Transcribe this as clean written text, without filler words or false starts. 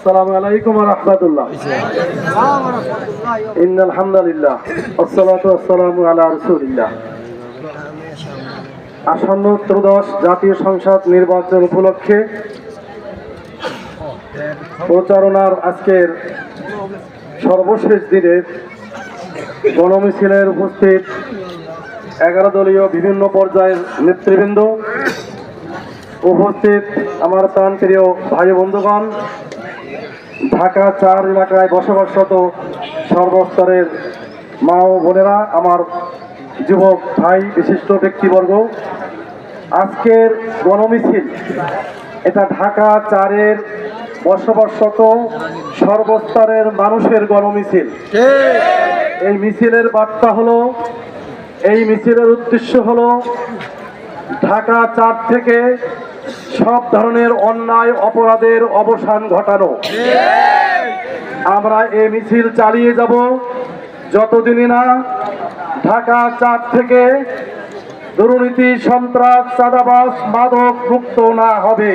আসসালামু আলাইকুম ওয়া রাহমাতুল্লাহ। ইন্নাল হামদুলিল্লাহ ওয়াসসালাতু ওয়াসসালামু আলা রাসূলিল্লাহ। আসন্ন ত্রয়োদশ জাতীয় সংসদ নির্বাচন উপলক্ষে প্রচারণার আজকের সর্বশেষ দিনে গণমিছিলের উপস্থিত 11 দলীয় বিভিন্ন পর্যায়ের নেতৃবৃন্দ, উপস্থিত আমার প্রাণপ্রিয় ভাই বন্ধুগণ, ঢাকা 4 এলাকায় বসবাসরত সর্বস্তরের মা ও বোনেরা, আমার যুবক ভাই, বিশিষ্ট ব্যক্তিবর্গ, আজকের গণমিছিল এটা ঢাকা 4-এর বসবাসরত সর্বস্তরের মানুষের গণমিছিল। এই মিছিলের বার্তা হলো, এই মিছিলের উদ্দেশ্য হলো ঢাকা 4 থেকে সব ধরনের অন্যায় অপরাধের অবসান ঘটানো। আমরা এই মিছিল চালিয়ে যাব যতদিনই না ঢাকা 4 থেকে দুর্নীতি, সন্ত্রাস, চাঁদাবাজ, মাদক মুক্ত না হবে।